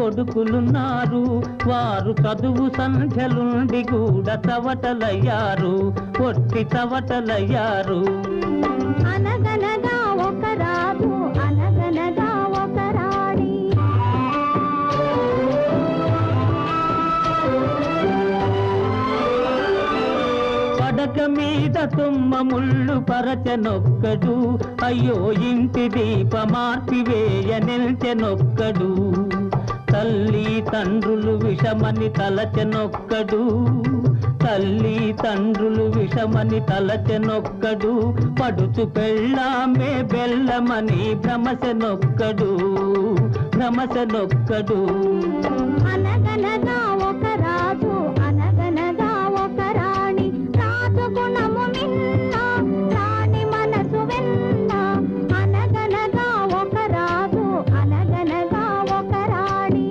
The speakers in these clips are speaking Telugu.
కొడుకులున్నారు, వారు చదువు సంధ్యలుండి కూడా చవటలయ్యారు, ఒట్టి చవటలయ్యారు. అనగనగా ఒక రాజు, అనగనగా ఒక రాణి. పడక మీద తుమ్మ ముళ్ళు పరచనొక్కడు, అయ్యో ఇంటి దీప మార్పివేయ నిల్చెనొక్కడు. తల్లి తండ్రులు విషమని తలచెనొక్కడు, తల్లి తండ్రులు విషమని తలచెనొక్కడు. పడుచు పెళ్ళామే బెల్లమని భ్రమసెనొక్కడు, భ్రమసెనొక్కడు. అనగనగా ఒక రాజు, అనగనగా ఒక రాణి. రాజు గుణము మిన్న, రాణి మనసు వెన్న. అనగనగా ఒక రాజు, అనగనగా ఒక రాణి.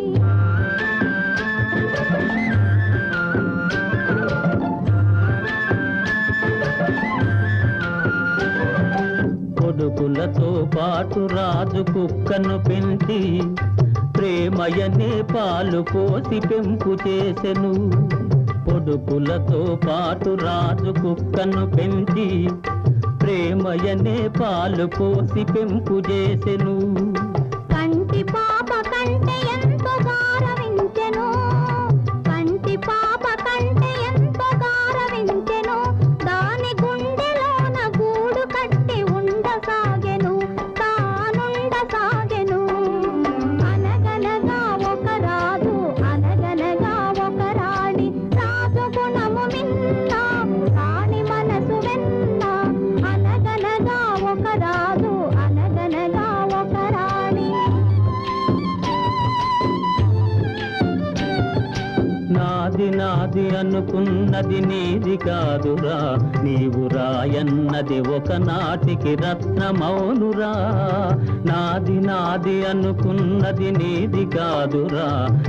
కొడుకులతో పాటు రాజు కుక్కను పెంచి ప్రేమయనే పాలు పోసి పెంపు చేసెను. కొడుకులతో పాటు రాజు కుక్కను పెంచి ప్రేమయనే పాలు పోసి పెంపు చేసెను. కంటి పాప కంటే ఎంతో గారవించెను, కంటి పాప కంటే ఎంతో గారవించెను. దాని గుండెలోన గూడు కట్టి ఉండసాగెను, తానుండసాగెను. అనగనగా ఒక రాజు, అనగనగా ఒక రాణి. రాజు గుణము మిన్న, రాణి మనసు వెన్న. అనగనగా ఒక రాజు, అనగనగా ఒక రాణి. నాది నాది అనుకున్నది నీది కాదురా, నీవు రాయన్నది ఒకనాటికి రత్నమౌనురా. నాది నాది అనుకున్నది నీది కాదురా,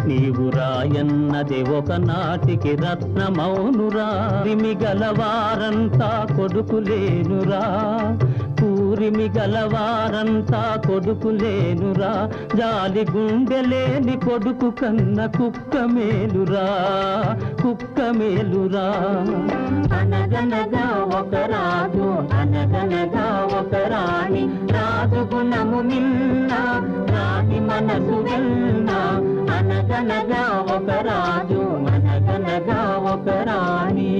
నీవు రాయన్నది ఒకనాటికి రత్నమౌనురా. రిమి గలవారంతా కొడుకులేనురా, కూరిమి గలవారంతా కొడుకులేనురా. జాలి గుండెలేని కొడుకు కన్న కుక్క మేలురా, కుక్క మేలురా. అనగనగా ఒక రాజు, అనగనగా ఒక రాణి. రాజు గుణము మిన్న, రాణి మనసు వెన్న. అనగనగా ఒక రాజు, అనగనగా ఒక రాణి.